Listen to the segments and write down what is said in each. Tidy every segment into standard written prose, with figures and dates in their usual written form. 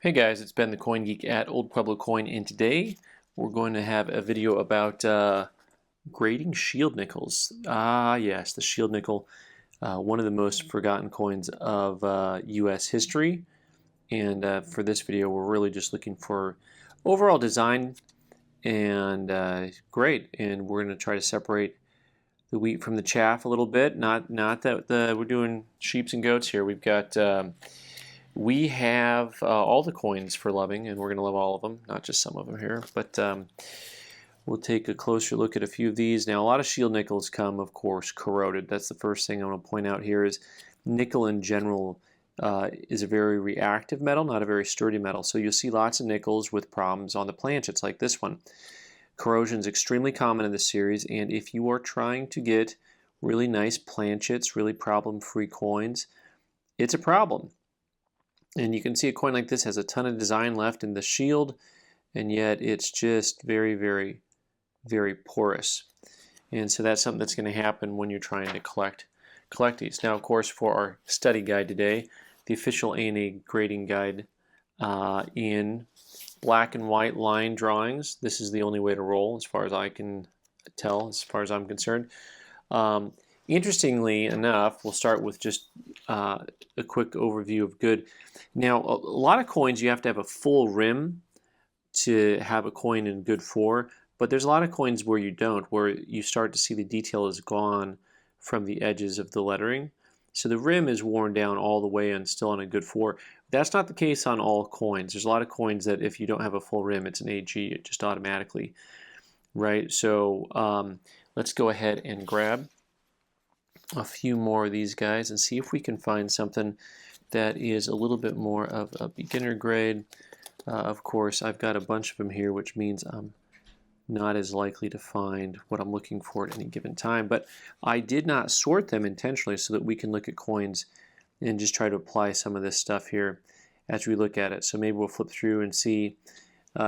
Hey guys, it's Ben the Coin Geek at Old Pueblo Coin, and today we're going to have a video about grading shield nickels. Ah yes, the shield nickel, one of the most forgotten coins of US history. And for this video we're really just looking for overall design and grade. And we're going to try to separate the wheat from the chaff a little bit. Not that we're doing sheeps and goats here. We have all the coins for loving, and we're going to love all of them, not just some of them here. But we'll take a closer look at a few of these. Now, a lot of shield nickels come, of course, corroded. That's the first thing I want to point out here is nickel in general is a very reactive metal, not a very sturdy metal. So you'll see lots of nickels with problems on the planchets like this one. Corrosion is extremely common in this series, and if you are trying to get really nice planchets, really problem-free coins, it's a problem. And you can see a coin like this has a ton of design left in the shield, and yet it's just very, very, very porous. And so that's something that's going to happen when you're trying to collect these. Now, of course, for our study guide today, the official ANA grading guide in black and white line drawings. This is the only way to roll, as far as I can tell, as far as I'm concerned. Interestingly enough, we'll start with just a quick overview of good. Now, a lot of coins you have to have a full rim to have a coin in good for, but there's a lot of coins where you don't, where you start to see the detail is gone from the edges of the lettering. So the rim is worn down all the way and still on a good 4. That's not the case on all coins. There's a lot of coins that if you don't have a full rim, it's an AG, it just automatically, right? So let's go ahead and grab a few more of these guys and see if we can find something that is a little bit more of a beginner grade. Of course, I've got a bunch of them here, which means I'm not as likely to find what I'm looking for at any given time. But I did not sort them intentionally so that we can look at coins and just try to apply some of this stuff here as we look at it. So maybe we'll flip through and see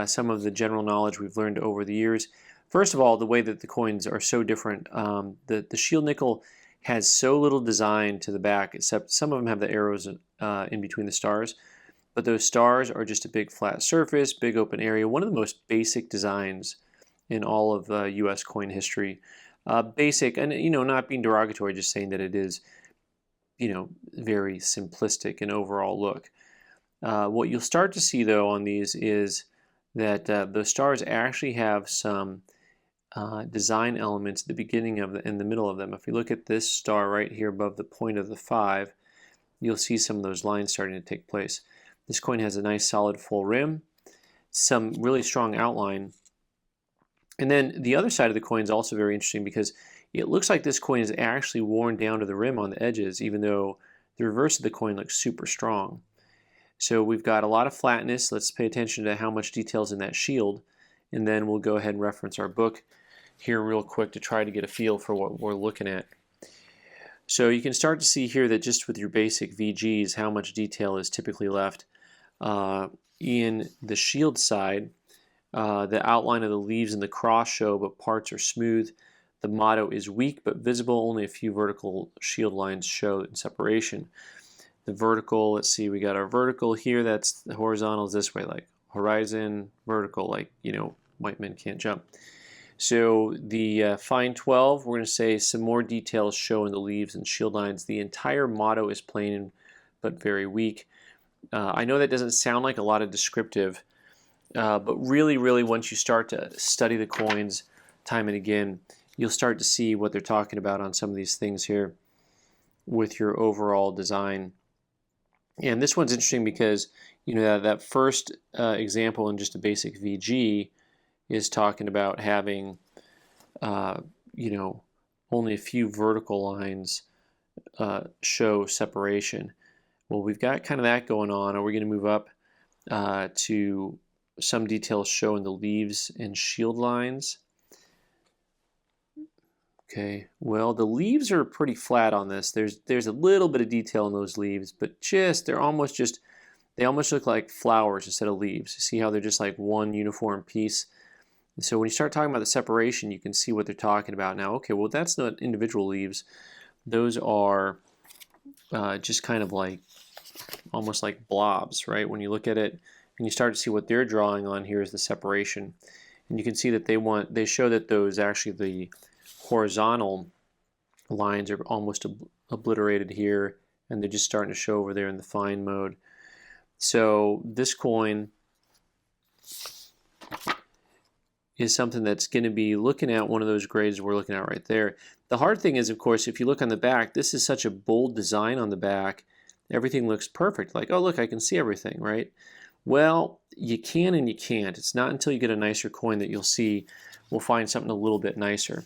some of the general knowledge we've learned over the years. First of all, the way that the coins are so different. The shield nickel has so little design to the back, except some of them have the arrows in between the stars. But those stars are just a big flat surface, big open area. One of the most basic designs in all of U.S. coin history. Basic, and not being derogatory, just saying that it is, very simplistic in overall look. What you'll start to see though on these is that the stars actually have some design elements at the beginning of in the middle of them. If you look at this star right here above the point of the 5, you'll see some of those lines starting to take place. This coin has a nice solid full rim, some really strong outline. And then the other side of the coin is also very interesting because it looks like this coin is actually worn down to the rim on the edges, even though the reverse of the coin looks super strong. So we've got a lot of flatness. Let's pay attention to how much detail is in that shield, and then we'll go ahead and reference our book here real quick to try to get a feel for what we're looking at. So you can start to see here that just with your basic VGs, how much detail is typically left. In the shield side, the outline of the leaves and the cross show, but parts are smooth. The motto is weak but visible. Only a few vertical shield lines show in separation. The vertical, let's see, we got our vertical here. That's the horizontal is this way, like horizon, vertical, like, white men can't jump. So the fine 12, we're going to say some more details show in the leaves and shield lines. The entire motto is plain but very weak. I know that doesn't sound like a lot of descriptive, but really, really, once you start to study the coins time and again, you'll start to see what they're talking about on some of these things here with your overall design. And this one's interesting because, that first example in just a basic VG is talking about having, only a few vertical lines show separation. Well, we've got kind of that going on. Are we going to move up to some details show in the leaves and shield lines? Okay, well, the leaves are pretty flat on this. There's a little bit of detail in those leaves, but they almost look like flowers instead of leaves. You see how they're just like one uniform piece? So when you start talking about the separation, you can see what they're talking about now. Okay, well, that's not individual leaves. Those are just kind of like almost like blobs, right? When you look at it, and you start to see what they're drawing on here is the separation. And you can see that they show that those actually the horizontal lines are almost obliterated here, and they're just starting to show over there in the fine mode. So this coin is something that's going to be looking at one of those grades we're looking at right there. The hard thing is, of course, if you look on the back, this is such a bold design on the back. Everything looks perfect. Like, oh, look, I can see everything, right? Well, you can and you can't. It's not until you get a nicer coin that you'll see we'll find something a little bit nicer.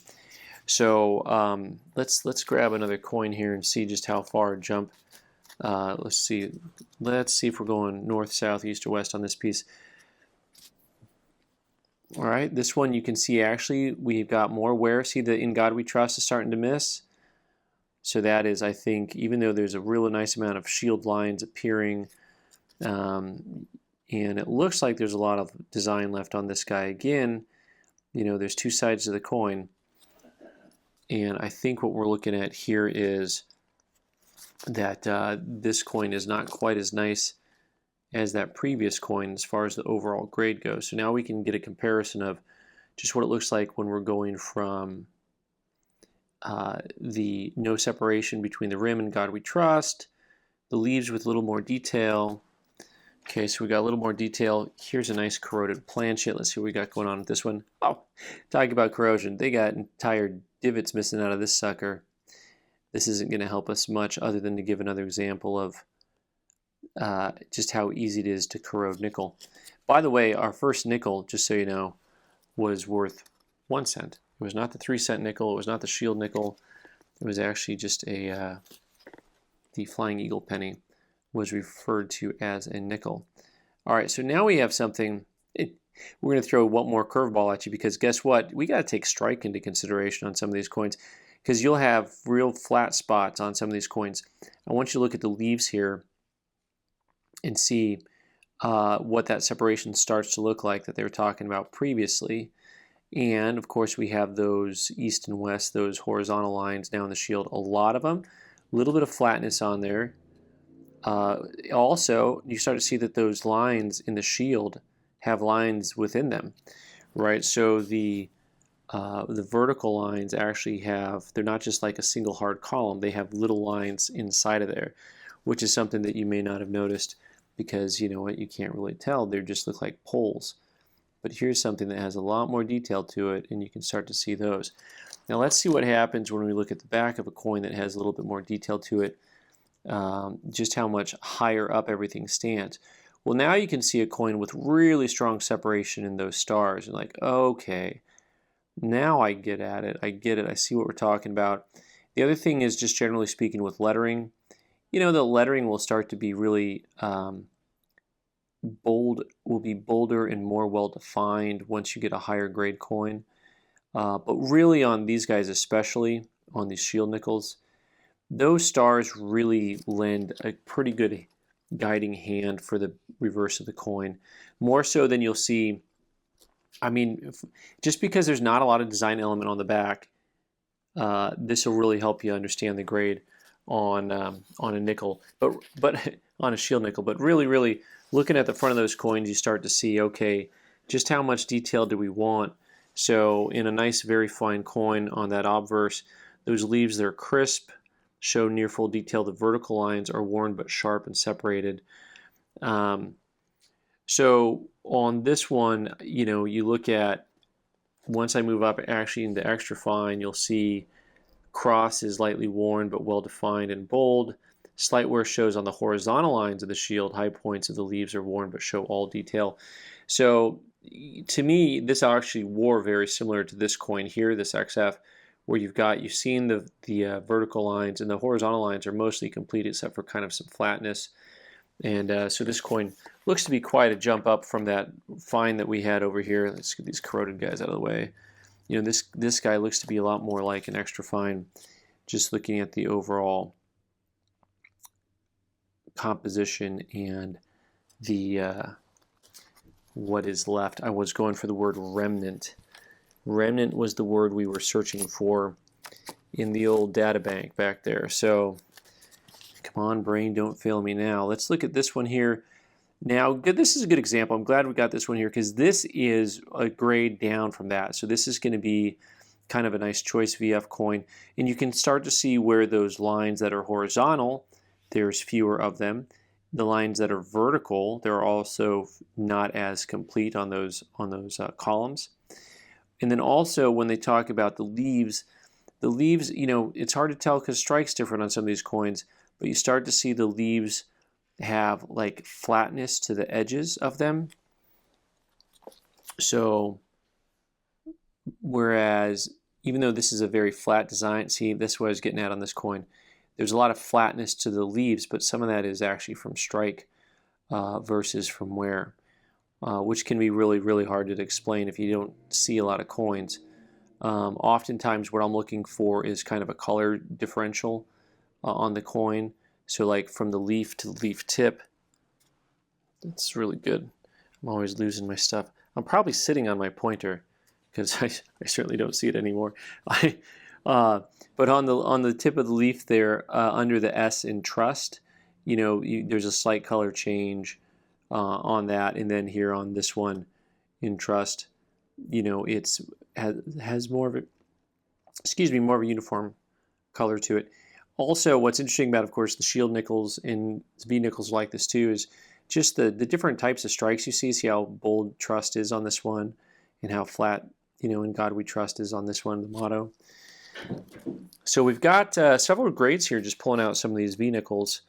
So let's grab another coin here and see just how far a jump. Let's see if we're going north, south, east, or west on this piece. All right, this one you can see actually we've got more wear. See the In God We Trust is starting to miss. So that is, I think, even though there's a really nice amount of shield lines appearing, and it looks like there's a lot of design left on this guy. Again, you know, there's two sides to the coin. And I think what we're looking at here is that this coin is not quite as nice as that previous coin as far as the overall grade goes. So now we can get a comparison of just what it looks like when we're going from the no separation between the rim and God We Trust, the leaves with a little more detail. Okay, so we got a little more detail. Here's a nice corroded planchet. Let's see what we got going on with this one. Oh, talk about corrosion. They got entire divots missing out of this sucker. This isn't going to help us much other than to give another example of just how easy it is to corrode nickel. By the way, our first nickel, just so you know, was worth 1 cent. It was not the 3-cent nickel. It was not the shield nickel. It was actually just the Flying Eagle penny was referred to as a nickel. All right, so now we have something. We're going to throw one more curveball at you because guess what? We got to take strike into consideration on some of these coins because you'll have real flat spots on some of these coins. I want you to look at the leaves here and see what that separation starts to look like that they were talking about previously. And of course we have those east and west, those horizontal lines down the shield, a lot of them, a little bit of flatness on there. Also, you start to see that those lines in the shield have lines within them, right? So the vertical lines actually they're not just like a single hard column, they have little lines inside of there, which is something that you may not have noticed because, you know what, you can't really tell. They just look like poles. But here's something that has a lot more detail to it, and you can start to see those. Now let's see what happens when we look at the back of a coin that has a little bit more detail to it, just how much higher up everything stands. Well, now you can see a coin with really strong separation in those stars. You're like, okay, now I get at it. I get it. I see what we're talking about. The other thing is just generally speaking with lettering, you know, the lettering will start to be really bold, will be bolder and more well defined once you get a higher grade coin. But really on these guys, especially on these shield nickels, those stars really lend a pretty good guiding hand for the reverse of the coin, more so than you'll see. I mean, just because there's not a lot of design element on the back, this will really help you understand the grade on a nickel, but on a shield nickel. But really looking at the front of those coins, you start to see, okay, just how much detail do we want? So in a nice, very fine coin on that obverse, those leaves, they're crisp, show near full detail. The vertical lines are worn but sharp and separated. So on this one, you know, you look at, once I move up actually into extra fine, you'll see cross is lightly worn but well defined and bold. Slight wear shows on the horizontal lines of the shield. High points of the leaves are worn but show all detail. So to me, this actually wore very similar to this coin here, this XF, where you've seen the vertical lines, and the horizontal lines are mostly complete except for kind of some flatness. And so this coin looks to be quite a jump up from that fine that we had over here. Let's get these corroded guys out of the way. You know, this guy looks to be a lot more like an extra fine, just looking at the overall composition and the what is left. I was going for the word remnant. Remnant was the word we were searching for in the old data bank back there. So come on, brain, don't fail me now. Let's look at this one here. Now, this is a good example. I'm glad we got this one here because this is a grade down from that. So this is going to be kind of a nice choice VF coin. And you can start to see where those lines that are horizontal, there's fewer of them. The lines that are vertical, they're also not as complete on those columns. And then also when they talk about the leaves, you know, it's hard to tell because strike's different on some of these coins, but you start to see the leaves have like flatness to the edges of them. So whereas even though this is a very flat design, see, this is what I was getting at on this coin, there's a lot of flatness to the leaves, but some of that is actually from strike versus from wear, which can be really hard to explain if you don't see a lot of coins. Oftentimes what I'm looking for is kind of a color differential on the coin. So like from the leaf to the leaf tip, that's really good. I'm always losing my stuff. I'm probably sitting on my pointer because I certainly don't see it anymore. But on the tip of the leaf there, under the S in trust, you know, there's a slight color change on that, and then here on this one in trust, you know, has more of a, more of a uniform color to it. Also, what's interesting about, of course, the shield nickels and V nickels like this too is just the different types of strikes you see. See how bold trust is on this one and how flat, you know, in God we trust is on this one, the motto. So we've got several grades here, just pulling out some of these V nickels.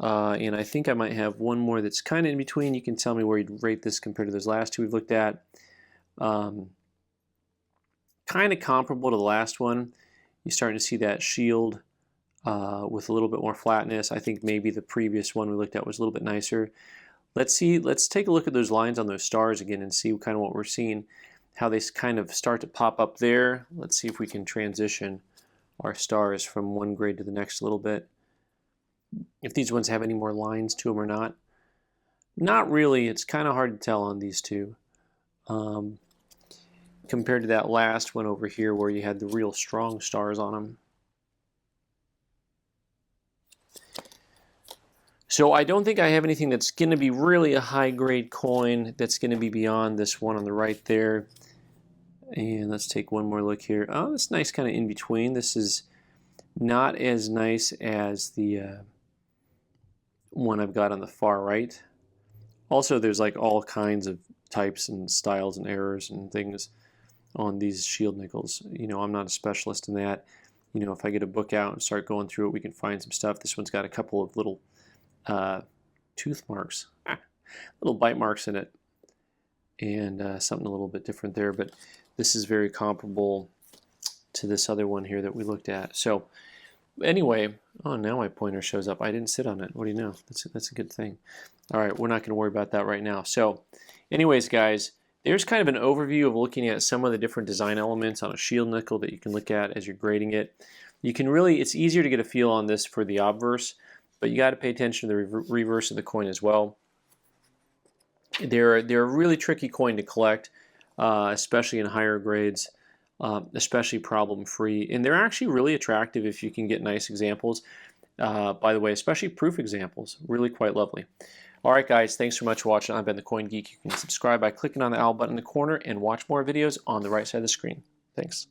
And I think I might have one more that's kind of in between. You can tell me where you'd rate this compared to those last two we've looked at. Kind of comparable to the last one. You're starting to see that shield with a little bit more flatness. I think maybe the previous one we looked at was a little bit nicer. Let's take a look at those lines on those stars again and see kind of what we're seeing, how they kind of start to pop up there. Let's see if we can transition our stars from one grade to the next a little bit. If these ones have any more lines to them or not. Not really. It's kind of hard to tell on these two. Compared to that last one over here where you had the real strong stars on them. So I don't think I have anything that's going to be really a high grade coin that's going to be beyond this one on the right there. And let's take one more look here. Oh, it's nice kind of in between. This is not as nice as the one I've got on the far right. Also, there's like all kinds of types and styles and errors and things on these shield nickels. You know, I'm not a specialist in that. You know, if I get a book out and start going through it, we can find some stuff. This one's got a couple of little tooth marks, little bite marks in it, and something a little bit different there. But this is very comparable to this other one here that we looked at. So anyway, oh, now my pointer shows up. I didn't sit on it. What do you know? That's a good thing. All right, we're not going to worry about that right now. So anyways, guys, there's kind of an overview of looking at some of the different design elements on a shield nickel that you can look at as you're grading it. You can really, it's easier to get a feel on this for the obverse, but you got to pay attention to the reverse of the coin as well. They're a really tricky coin to collect, especially in higher grades, especially problem-free. And they're actually really attractive if you can get nice examples. By the way, especially proof examples, really quite lovely. All right, guys, thanks so much for watching. I've been the Coin Geek. You can subscribe by clicking on the owl button in the corner and watch more videos on the right side of the screen. Thanks.